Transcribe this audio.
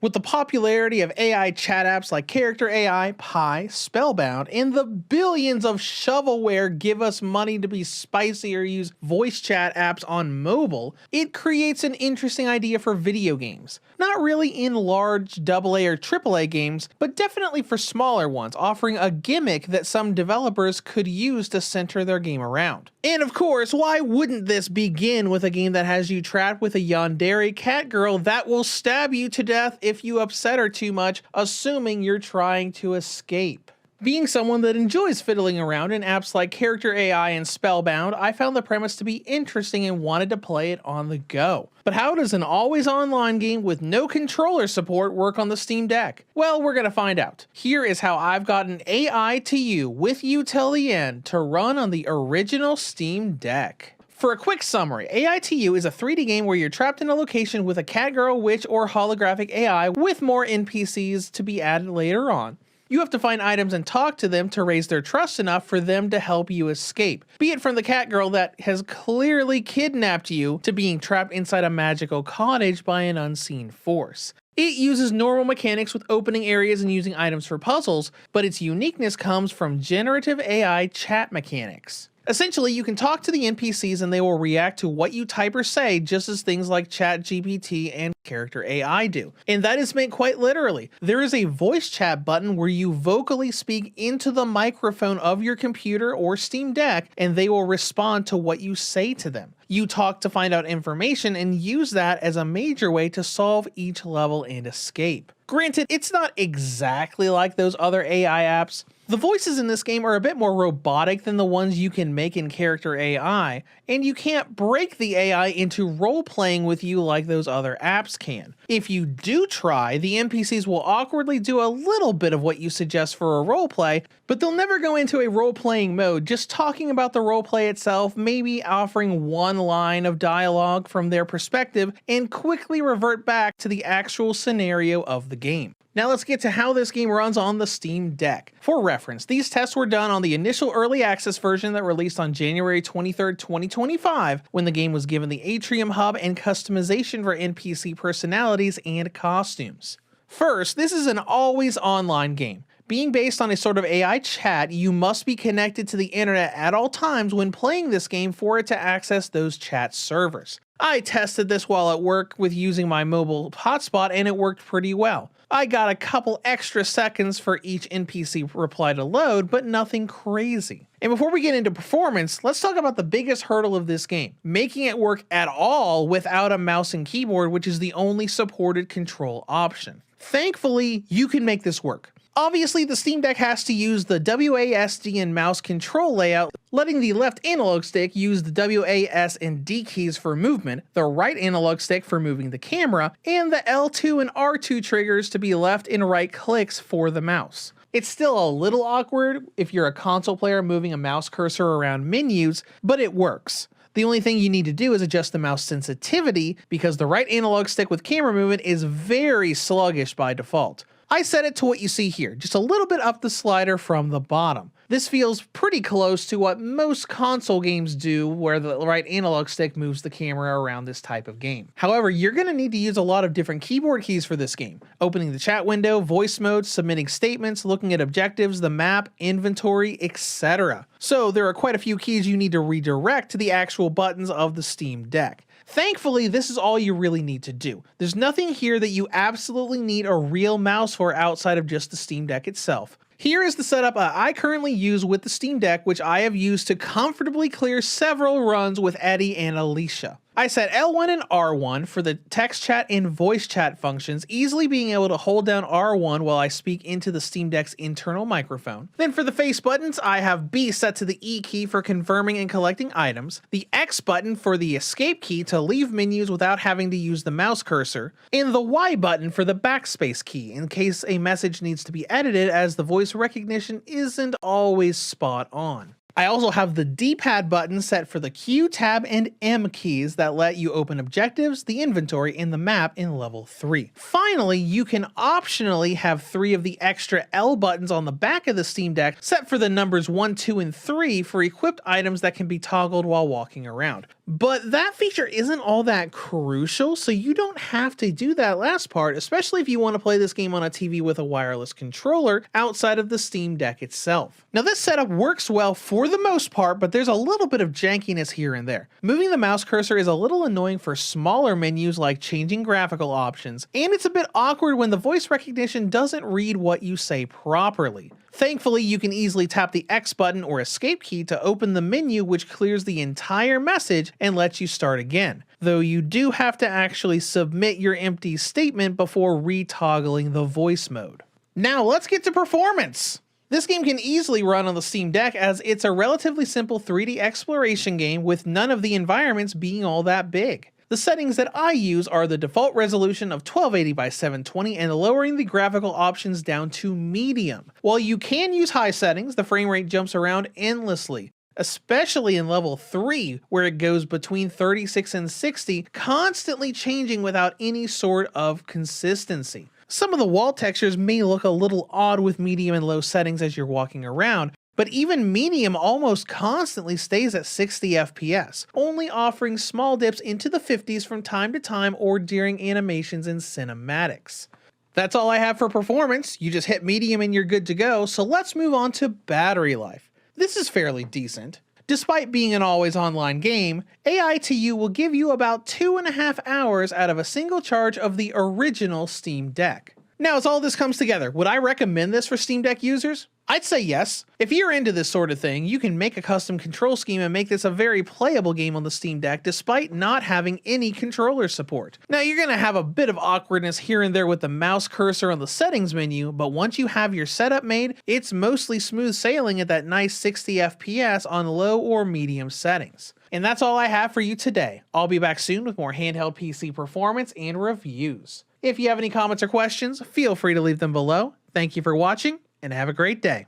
With the popularity of AI chat apps like Character AI, Pi, Spellbound, and the billions of shovelware give us money to be spicy or use voice chat apps on mobile, it creates an interesting idea for video games. Not really in large AA or AAA games, but definitely for smaller ones, offering a gimmick that some developers could use to center their game around. And of course, why wouldn't this begin with a game that has you trapped with a yandere Catgirl that will stab you to death if you upset her too much, assuming you're trying to escape? Being someone that enjoys fiddling around in apps like Character AI and Spellbound, I found the premise to be interesting and wanted to play it on the go. But how does an always online game with no controller support work on the Steam Deck? Well, we're gonna find out. Here is how I've got an AI2U with You Till The End to run on the original Steam Deck. For a quick summary, AI2U is a 3D game where you're trapped in a location with a Catgirl, witch, or holographic AI with more NPCs to be added later on. You have to find items and talk to them to raise their trust enough for them to help you escape. Be it from the Catgirl that has clearly kidnapped you to being trapped inside a magical cottage by an unseen force. It uses normal mechanics with opening areas and using items for puzzles, but its uniqueness comes from generative AI chat mechanics. Essentially, you can talk to the NPCs and they will react to what you type or say, just as things like ChatGPT and Character AI do. And that is meant quite literally. There is a voice chat button where you vocally speak into the microphone of your computer or Steam Deck, and they will respond to what you say to them. You talk to find out information and use that as a major way to solve each level and escape. Granted, it's not exactly like those other AI apps. The voices in this game are a bit more robotic than the ones you can make in Character AI, and you can't break the AI into role-playing with you like those other apps can. If you do try, the NPCs will awkwardly do a little bit of what you suggest for a roleplay, but they'll never go into a role-playing mode, just talking about the roleplay itself, maybe offering one line of dialogue from their perspective, and quickly revert back to the actual scenario of the game. Now let's get to how this game runs on the Steam Deck. For reference, these tests were done on the initial early access version that released on January 23rd, 2025, when the game was given the Atrium Hub and customization for NPC personalities and costumes. First, this is an always online game. Being based on a sort of AI chat, you must be connected to the internet at all times when playing this game for it to access those chat servers. I tested this while at work with using my mobile hotspot and it worked pretty well. I got a couple extra seconds for each NPC reply to load, but nothing crazy. And before we get into performance, let's talk about the biggest hurdle of this game, making it work at all without a mouse and keyboard, which is the only supported control option. Thankfully, you can make this work. Obviously, the Steam Deck has to use the WASD and mouse control layout, letting the left analog stick use the WAS and D keys for movement, the right analog stick for moving the camera, and the L2 and R2 triggers to be left and right clicks for the mouse. It's still a little awkward if you're a console player moving a mouse cursor around menus, but it works. The only thing you need to do is adjust the mouse sensitivity because the right analog stick with camera movement is very sluggish by default. I set it to what you see here, just a little bit up the slider from the bottom. This feels pretty close to what most console games do, where the right analog stick moves the camera around this type of game. However, you're going to need to use a lot of different keyboard keys for this game. Opening the chat window, voice mode, submitting statements, looking at objectives, the map, inventory, etc. So there are quite a few keys you need to redirect to the actual buttons of the Steam Deck. Thankfully, this is all you really need to do. There's nothing here that you absolutely need a real mouse for outside of just the Steam Deck itself. Here is the setup I currently use with the Steam Deck, which I have used to comfortably clear several runs with Eddie and Alicia. I set L1 and R1 for the text chat and voice chat functions, easily being able to hold down R1 while I speak into the Steam Deck's internal microphone. Then for the face buttons, I have B set to the E key for confirming and collecting items, the X button for the escape key to leave menus without having to use the mouse cursor, and the Y button for the backspace key in case a message needs to be edited as the voice recognition isn't always spot on. I also have the D-pad button set for the Q, Tab, and M keys that let you open objectives, the inventory, and the map in level 3. Finally, you can optionally have 3 of the extra L buttons on the back of the Steam Deck set for the numbers 1, 2, and 3 for equipped items that can be toggled while walking around. But that feature isn't all that crucial, so you don't have to do that last part, especially if you want to play this game on a TV with a wireless controller outside of the Steam Deck itself. Now this setup works well for the most part, but there's a little bit of jankiness here and there. Moving the mouse cursor is a little annoying for smaller menus like changing graphical options, and it's a bit awkward when the voice recognition doesn't read what you say properly. Thankfully, you can easily tap the X button or escape key to open the menu, which clears the entire message and lets you start again, though you do have to actually submit your empty statement before re-toggling the voice mode. Now let's get to performance! This game can easily run on the Steam Deck as it's a relatively simple 3D exploration game with none of the environments being all that big. The settings that I use are the default resolution of 1280 by 720 and lowering the graphical options down to medium. While you can use high settings, the frame rate jumps around endlessly, especially in level 3 where it goes between 36 and 60, constantly changing without any sort of consistency. Some of the wall textures may look a little odd with medium and low settings as you're walking around, but even medium almost constantly stays at 60 FPS, only offering small dips into the 50s from time to time or during animations and cinematics. That's all I have for performance. You just hit medium and you're good to go, so let's move on to battery life. This is fairly decent. Despite being an always online game, AI2U will give you about 2.5 hours out of a single charge of the original Steam Deck. Now, as all this comes together, would I recommend this for Steam Deck users? I'd say yes. If you're into this sort of thing, you can make a custom control scheme and make this a very playable game on the Steam Deck despite not having any controller support. Now, you're going to have a bit of awkwardness here and there with the mouse cursor on the settings menu, but once you have your setup made, it's mostly smooth sailing at that nice 60 FPS on low or medium settings. And that's all I have for you today. I'll be back soon with more handheld PC performance and reviews. If you have any comments or questions, feel free to leave them below. Thank you for watching, and have a great day.